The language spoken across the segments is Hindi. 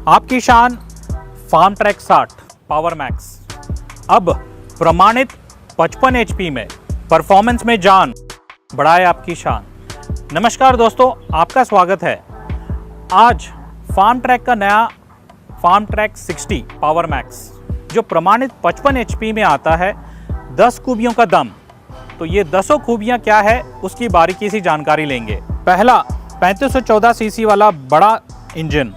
आपकी शान फार्म ट्रैक 60 पावर मैक्स अब प्रमाणित 55 HP में परफॉर्मेंस में जान बढ़ाए आपकी शान। नमस्कार दोस्तों, आपका स्वागत है। आज फार्म ट्रैक का नया फार्म ट्रैक 60 पावर मैक्स जो प्रमाणित 55 HP में आता है, 10 खूबियों का दम। तो ये 10 खूबियाँ क्या है उसकी बारीकी से जानकारी लेंगे। पहला 3514 सीसी वाला बड़ा इंजन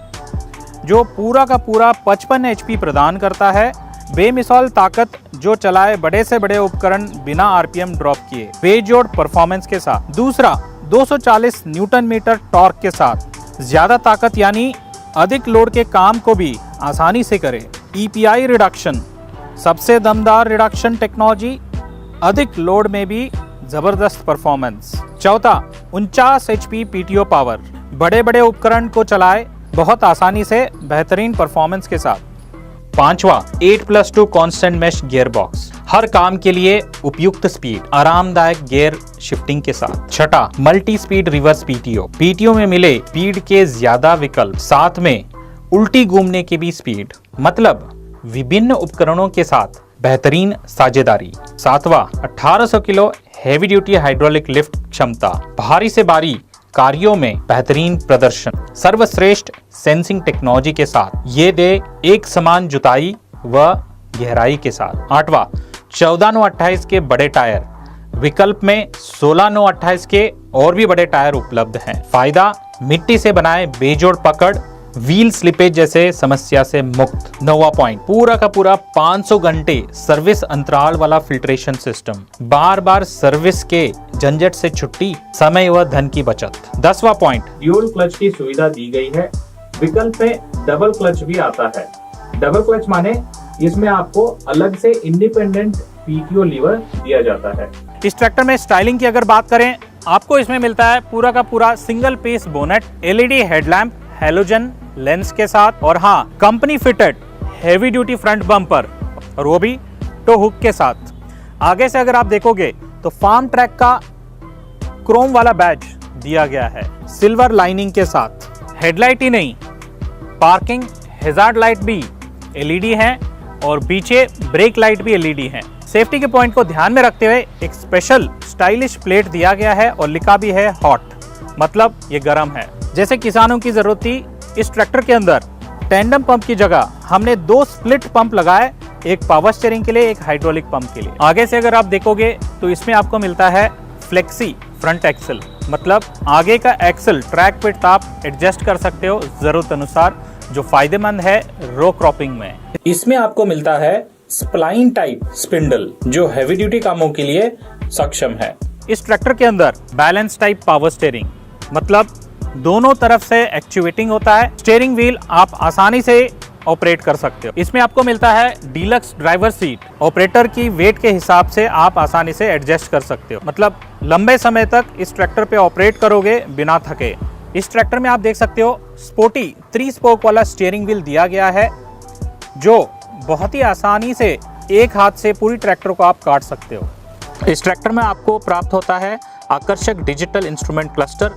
जो पूरा का पूरा 55 HP प्रदान करता है, बेमिसाल ताकत जो चलाए बड़े से बड़े उपकरण बिना RPM ड्रॉप किए, बेजोड़ परफॉर्मेंस के साथ। दूसरा 240 न्यूटन मीटर टॉर्क के साथ ज्यादा ताकत यानी अधिक लोड के काम को भी आसानी से करे। EPI रिडक्शन, सबसे दमदार रिडक्शन टेक्नोलॉजी, अधिक लोड में भी जबरदस्त परफॉर्मेंस। चौथा 49 HP PTO पावर, बड़े बड़े उपकरण को चलाए बहुत आसानी से बेहतरीन परफॉर्मेंस के साथ। पांचवा 8+2 कांस्टेंट मेश गियर बॉक्स, हर काम के लिए उपयुक्त स्पीड, आरामदायक गियर शिफ्टिंग के साथ। छठा मल्टी स्पीड रिवर्स PTO में मिले स्पीड के ज्यादा विकल्प, साथ में उल्टी घूमने की भी स्पीड, मतलब विभिन्न उपकरणों के साथ बेहतरीन साझेदारी। सातवां 1800 kilo heavy duty hydraulic lift क्षमता, भारी से भारी कार्यों में बेहतरीन प्रदर्शन, सर्वश्रेष्ठ सेंसिंग टेक्नोलॉजी के साथ। ये दे एक समान जुताई व गहराई के साथ। आठवां 14/9/28 के बड़े टायर, विकल्प में 16/9/28 के और भी बड़े टायर उपलब्ध हैं। फायदा मिट्टी से बनाए बेजोड़ पकड़, व्हील स्लिपेज जैसे समस्या से मुक्त। 9वां पॉइंट पूरा का पूरा 500 घंटे सर्विस अंतराल वाला फिल्ट्रेशन सिस्टम, बार बार सर्विस के झंझट से छुट्टी, समय व धन की बचत। 10वां पॉइंट ड्यूल क्लच की सुविधा दी गई है, विकल्प में डबल क्लच भी आता है। डबल क्लच माने इसमें आपको अलग से इंडिपेंडेंट PTO लीवर दिया जाता है। इस ट्रैक्टर में स्टाइलिंग की अगर बात करें, आपको इसमें मिलता है पूरा का पूरा single piece bonnet, LED headlamp, halogen lens के साथ, और हाँ company fitted heavy duty front bumper, और वो भी टो हुक के साथ। आगे से अगर आप देखोगे तो फार्म ट्रैक का क्रोम वाला बैज दिया गया है सिल्वर लाइनिंग के साथ। हेडलाइट ही नहीं, पार्किंग हैजार्ड लाइट भी LED है और पीछे ब्रेक लाइट भी LED है। सेफ्टी के पॉइंट को ध्यान में रखते हुए एक स्पेशल स्टाइलिश प्लेट दिया गया है और लिखा भी है हॉट, मतलब ये गर्म है। जैसे किसानों की जरूरत थी, इस ट्रैक्टर के अंदर टैंडम पंप की जगह हमने 2 स्प्लिट पंप लगाए, एक पावर स्टीयरिंग के लिए, एक हाइड्रोलिक पंप के लिए। आगे से अगर आप देखोगे तो इसमें आपको मिलता है फ्लेक्सी फ्रंट एक्सल, मतलब आगे का एक्सल ट्रैक विड्थ आप एडजस्ट कर सकते हो जरूरत अनुसार, जो फायदेमंद है रो क्रॉपिंग में। इसमें आपको मिलता है स्प्लाइन टाइप स्पिंडल जो हैवी ड्यूटी कामों के लिए सक्षम है। इस ट्रैक्टर के अंदर बैलेंस टाइप पावर स्टीयरिंग, मतलब दोनों तरफ से एक्चुएटिंग होता है। स्टीयरिंग व्हील आप आसानी से ऑपरेट कर सकते हो। इसमें आपको मिलता है डीलक्स ड्राइवर सीट, ऑपरेटर की वेट के हिसाब से आप आसानी से एडजस्ट कर सकते हो, मतलब लंबे समय तक इस ट्रैक्टर पे ऑपरेट करोगे बिना थके। इस ट्रैक्टर में आप देख सकते हो स्पोर्टी 3 स्पोक वाला स्टीयरिंग व्हील दिया गया है, जो बहुत ही आसानी से एक हाथ से पूरी ट्रैक्टर को आप काट सकते हो। इस ट्रैक्टर में आपको प्राप्त होता है आकर्षक डिजिटल इंस्ट्रूमेंट क्लस्टर,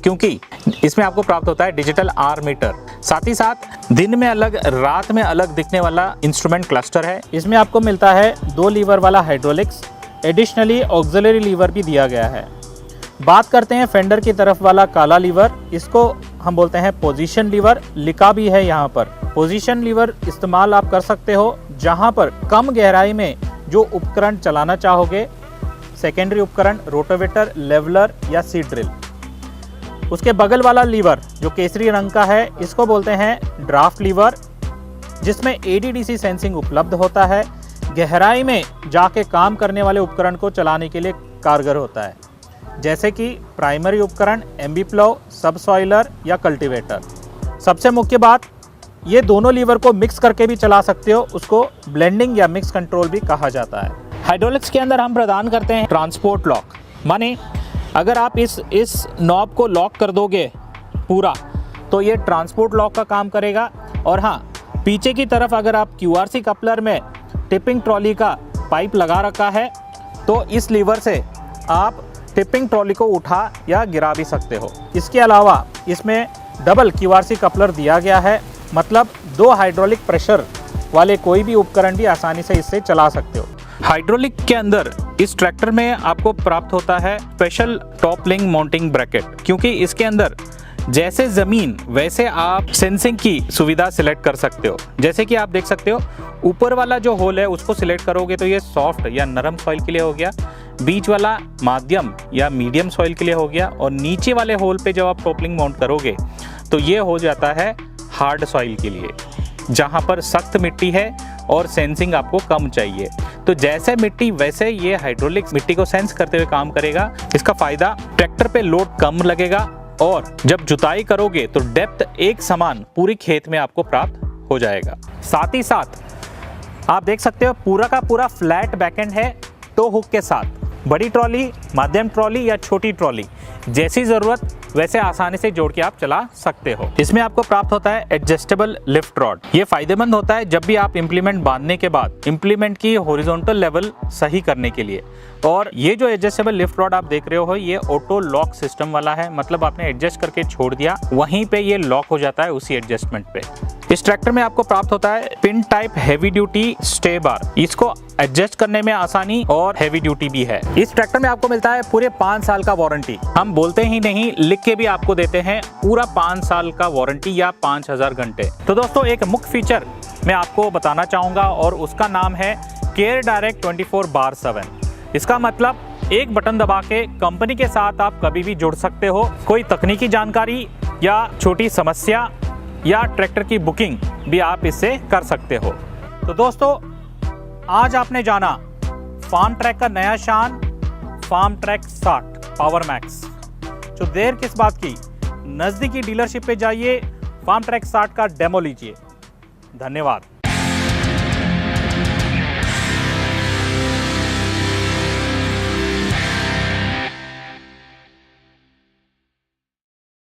क्योंकि इसमें आपको प्राप्त होता है डिजिटल R मीटर। साथ ही साथ दिन में अलग रात में अलग दिखने वाला इंस्ट्रूमेंट क्लस्टर है। इसमें आपको मिलता है 2 लीवर वाला हाइड्रोलिक्स, एडिशनली ऑक्सिलरी लीवर भी दिया गया है। बात करते हैं फेंडर की तरफ वाला काला लीवर, इसको हम बोलते हैं पोजीशन लीवर, लिखा भी है यहाँ पर। पोजीशन लीवर इस्तेमाल आप कर सकते हो जहाँ पर कम गहराई में जो उपकरण चलाना चाहोगे, सेकेंडरी उपकरण, रोटोवेटर, लेवलर या सीड ड्रिल। उसके बगल वाला लीवर जो केसरी रंग का है, इसको बोलते हैं ड्राफ्ट लीवर, जिसमें ADDC सेंसिंग उपलब्ध होता है, गहराई में जाके काम करने वाले उपकरण को चलाने के लिए कारगर होता है, जैसे कि प्राइमरी उपकरण, MB प्लो, सब सॉइलर या कल्टीवेटर। सबसे मुख्य बात, ये दोनों लीवर को मिक्स करके भी चला सकते हो, उसको ब्लेंडिंग या मिक्स कंट्रोल भी कहा जाता है। हाइड्रोलिक्स के अंदर हम प्रदान करते हैं ट्रांसपोर्ट लॉक, माने अगर आप इस नॉब को लॉक कर दोगे पूरा, तो ये ट्रांसपोर्ट लॉक का काम करेगा। और हाँ, पीछे की तरफ अगर आप QRC कपलर में टिपिंग ट्रॉली का पाइप लगा रखा है, तो इस लीवर से आप टिपिंग ट्रॉली को उठा या गिरा भी सकते हो। इसके अलावा इसमें डबल QRC कपलर दिया गया है, मतलब 2 हाइड्रोलिक प्रेशर वाले कोई भी उपकरण भी आसानी से इससे चला सकते हो। हाइड्रोलिक के अंदर इस ट्रैक्टर में आपको प्राप्त होता है special top link mounting bracket, क्योंकि इसके अंदर जैसे ज़मीन वैसे आप सेंसिंग की सुविधा सिलेक्ट कर सकते हो। जैसे कि आप देख सकते हो ऊपर वाला जो होल है उसको सिलेक्ट करोगे तो ये सॉफ्ट या नरम सॉइल के लिए हो गया, बीच वाला माध्यम या मीडियम सॉइल के लिए हो गया, और नीचे वाले होल पे जब आप टॉपलिंग माउंट करोगे तो ये हो जाता है हार्ड सॉइल के लिए, जहाँ पर सख्त मिट्टी है और सेंसिंग आपको कम चाहिए। तो जैसे मिट्टी वैसे ये हाइड्रोलिक मिट्टी को सेंस करते हुए काम करेगा। इसका फायदा ट्रैक्टर पे लोड कम लगेगा और जब जुताई करोगे तो डेप्थ एक समान पूरी खेत में आपको प्राप्त हो जाएगा। साथ ही साथ आप देख सकते हो पूरा का पूरा फ्लैट बैकएंड है टो हुक के साथ। बड़ी ट्रॉली, मध्यम ट्रॉली या छोटी ट्रॉली जैसी ज़रूरत वैसे आसानी से जोड़ के आप चला सकते हो। इसमें आपको प्राप्त होता है एडजस्टेबल लिफ्ट रॉड। ये फायदेमंद होता है जब भी आप इम्प्लीमेंट बांधने के बाद इम्प्लीमेंट की हॉरिजॉन्टल लेवल सही करने के लिए। और ये जो एडजस्टेबल लिफ्ट रॉड आप देख रहे हो ये ऑटो लॉक सिस्टम वाला है, मतलब आपने एडजस्ट करके छोड़ दिया वहीं पे ये लॉक हो जाता है उसी एडजस्टमेंट पे। इस ट्रैक्टर में आपको प्राप्त होता है pin type heavy duty stay bar. इसको एडजस्ट करने में आसानी और हैवी ड्यूटी भी है। इस ट्रैक्टर में आपको मिलता है पूरे 5 साल का वारंटी। हम बोलते ही नहीं, लिख के भी आपको देते हैं पूरा 5 साल का वारंटी या 5000 घंटे। तो दोस्तों एक मुख्य फीचर मैं आपको बताना चाहूँगा और उसका नाम है केयर डायरेक्ट 24/7। इसका मतलब एक बटन दबा के कंपनी के साथ आप कभी भी जुड़ सकते हो। कोई तकनीकी जानकारी या छोटी समस्या या ट्रैक्टर की बुकिंग भी आप इससे कर सकते हो। तो दोस्तों आज आपने जाना फार्म ट्रैक का नया शान फार्म ट्रैक 60 पावर मैक्स। तो देर किस बात की, नज़दीकी डीलरशिप पे जाइए, फार्म ट्रैक 60 का डेमो लीजिए। धन्यवाद।